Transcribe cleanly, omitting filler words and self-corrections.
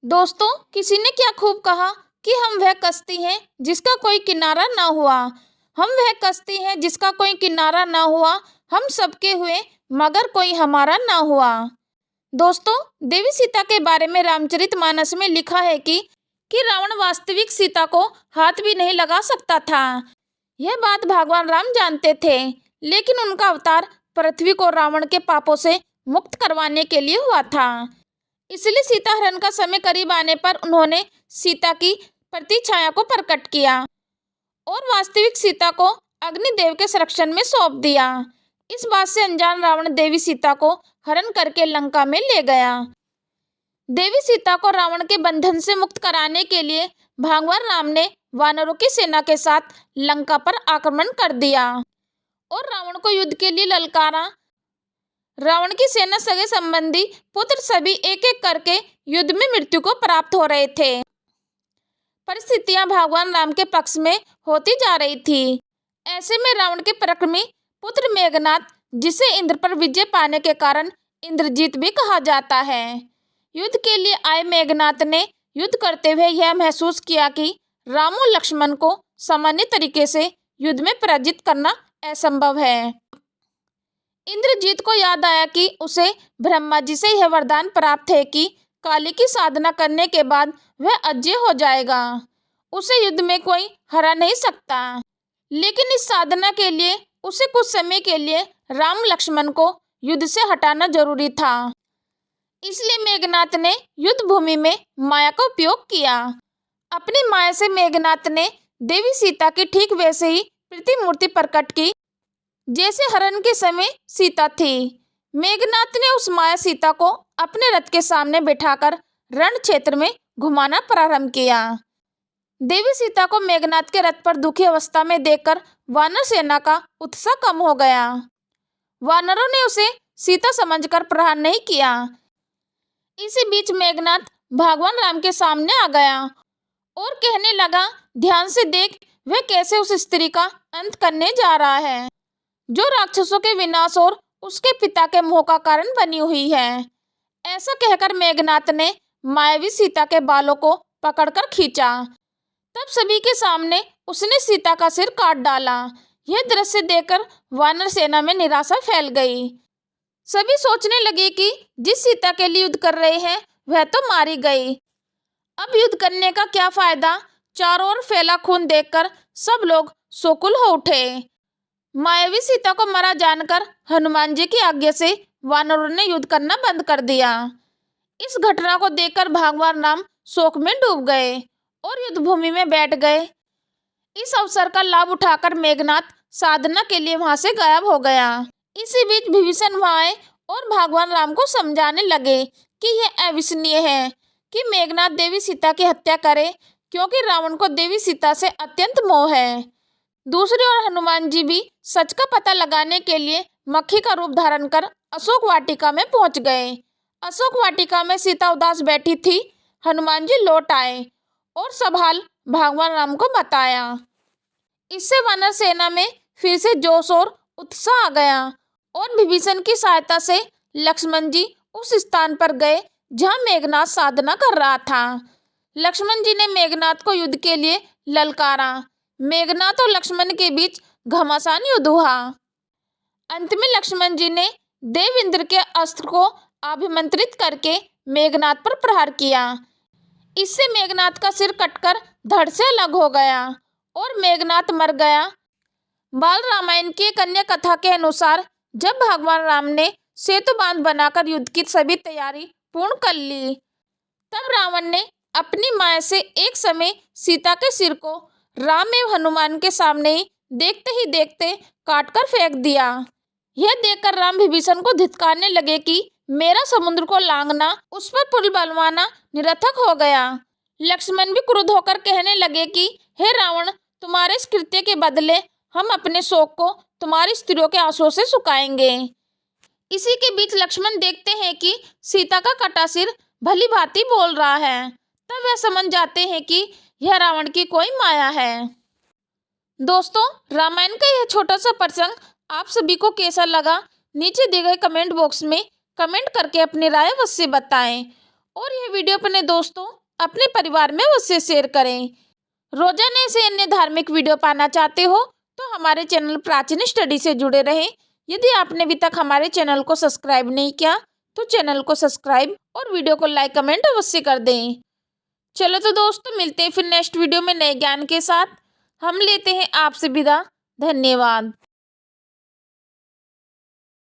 दोस्तों, किसी ने क्या खूब कहा कि हम वह कश्ती हैं जिसका कोई किनारा ना हुआ। हम वह कश्ती हैं जिसका कोई किनारा ना हुआ। हम सबके हुए मगर कोई हमारा ना हुआ। दोस्तों, देवी सीता के बारे में रामचरितमानस में लिखा है कि रावण वास्तविक सीता को हाथ भी नहीं लगा सकता था। यह बात भगवान राम जानते थे, लेकिन उनका अवतार पृथ्वी को रावण के पापों से मुक्त करवाने के लिए हुआ था। इसलिए सीता हरण का समय करीब आने पर उन्होंने सीता की प्रतिछाया को प्रकट किया और वास्तविक सीता को अग्निदेव के संरक्षण में सौंप दिया। इस बात से अनजान रावण देवी सीता को हरण करके लंका में ले गया। देवी सीता को रावण के बंधन से मुक्त कराने के लिए भगवान राम ने वानरों की सेना के साथ लंका पर आक्रमण कर दिया और रावण को युद्ध के लिए ललकारा। रावण की सेना, सगे संबंधी, पुत्र सभी एक एक करके युद्ध में मृत्यु को प्राप्त हो रहे थे। परिस्थितियां भगवान राम के पक्ष में होती जा रही थी। ऐसे में रावण के पराक्रमी पुत्र मेघनाथ, जिसे इंद्र पर विजय पाने के कारण इंद्रजीत भी कहा जाता है, युद्ध के लिए आए मेघनाथ ने युद्ध करते हुए यह महसूस किया कि राम और लक्ष्मण को सामान्य तरीके से युद्ध में पराजित करना असंभव है। इंद्रजीत को याद आया कि उसे ब्रह्मा जी से यह वरदान प्राप्त है कि काली की साधना करने के बाद वह अजय हो जाएगा। उसे युद्ध में कोई हरा नहीं सकता। लेकिन इस साधना के लिए उसे कुछ समय के लिए राम लक्ष्मण को युद्ध से हटाना जरूरी था। इसलिए मेघनाथ ने युद्ध भूमि में माया का उपयोग किया। अपनी माया से मेघनाथ ने देवी सीता की ठीक वैसे ही प्रतिमूर्ति प्रकट की जैसे हरण के समय सीता थी। मेघनाथ ने उस माया सीता को अपने रथ के सामने बिठाकर रण क्षेत्र में घुमाना प्रारंभ किया। देवी सीता को मेघनाथ के रथ पर दुखी अवस्था में देखकर वानर सेना का उत्साह कम हो गया। वानरों ने उसे सीता समझकर प्रहार नहीं किया। इसी बीच मेघनाथ भगवान राम के सामने आ गया और कहने लगा, ध्यान से देख, वह कैसे उस स्त्री का अंत करने जा रहा है जो राक्षसों के विनाश और उसके पिता के मोह का कारण बनी हुई है। ऐसा कहकर मेघनाथ ने मायावी सीता के बालों को पकड़कर खींचा। तब सभी के सामने उसने सीता का सिर काट डाला। यह दृश्य देखकर वानर सेना में निराशा फैल गई। सभी सोचने लगे कि जिस सीता के लिए युद्ध कर रहे हैं वह तो मारी गई, अब युद्ध करने का क्या फायदा। चारों ओर फैला खून देखकर सब लोग शोकुल हो उठे। मायावी सीता को मरा जानकर हनुमान जी की आज्ञा से वानरों ने युद्ध करना बंद कर दिया। इस घटना को देखकर भगवान राम शोक में डूब गए और युद्ध भूमि में बैठ गए। इस अवसर का लाभ उठाकर मेघनाथ साधना के लिए वहां से गायब हो गया। इसी बीच विभीषण वहां आए और भगवान राम को समझाने लगे कि यह अविश्वसनीय है कि मेघनाथ देवी सीता की हत्या करे, क्योंकि रावण को देवी सीता से अत्यंत मोह है। दूसरी ओर हनुमान जी भी सच का पता लगाने के लिए मक्खी का रूप धारण कर अशोक वाटिका में पहुंच गए। अशोक वाटिका में सीता उदास बैठी थी। हनुमान जी लौट आए और सब हाल भगवान राम को बताया। इससे वानर सेना में फिर से जोश और उत्साह आ गया और विभीषण की सहायता से लक्ष्मण जी उस स्थान पर गए जहां मेघनाथ साधना कर रहा था। लक्ष्मण जी ने मेघनाथ को युद्ध के लिए ललकारा। मेघनाथ और लक्ष्मण के बीच घमासान युद्ध हुआ। अंत में लक्ष्मण जी ने देव इंद्र के अस्त्र को अभिमंत्रित करके मेघनाथ पर प्रहार किया। इससे मेघनाथ का सिर कटकर धड़ से अलग हो गया और मेघनाथ मर गया। बाल रामायण की एक अन्य कथा के अनुसार जब भगवान राम ने सेतु बांध बनाकर युद्ध की सभी तैयारी पूर्ण कर ली, तब रावण ने अपनी माया से एक समय सीता के सिर को राम एवं हनुमान के सामने ही देखते काटकर फेंक दिया। यह देखकर राम विभीषण को धिक्कारने लगे कि मेरा समुद्र को लांघना, उस पर पुल बनवाना निरर्थक हो गया। लक्ष्मण भी क्रुद्ध होकर कहने लगे कि हे रावण, तुम्हारे इस कृत्य के बदले हम अपने शोक को तुम्हारी स्त्रियों के आंसुओं से सुखाएंगे। इसी के बीच लक्ष्मण देखते हैं कि सीता का कटा सिर भली भांति बोल रहा है। तब वह समझ जाते हैं कि यह रावण की कोई माया है। दोस्तों, रामायण का यह छोटा सा प्रसंग आप सभी को कैसा लगा, नीचे दिए गए कमेंट बॉक्स में कमेंट करके अपनी राय अवश्य बताएं और यह वीडियो अपने दोस्तों, अपने परिवार में अवश्य शेयर करें। रोजाना से अन्य धार्मिक वीडियो पाना चाहते हो तो हमारे चैनल प्राचीन स्टडी से जुड़े रहें। यदि आपने अभी तक हमारे चैनल को सब्सक्राइब नहीं किया तो चैनल को सब्सक्राइब और वीडियो को लाइक कमेंट अवश्य कर दें। चलो तो दोस्तों, मिलते हैं फिर नेक्स्ट वीडियो में नए ज्ञान के साथ। हम लेते हैं आपसे विदा। धन्यवाद।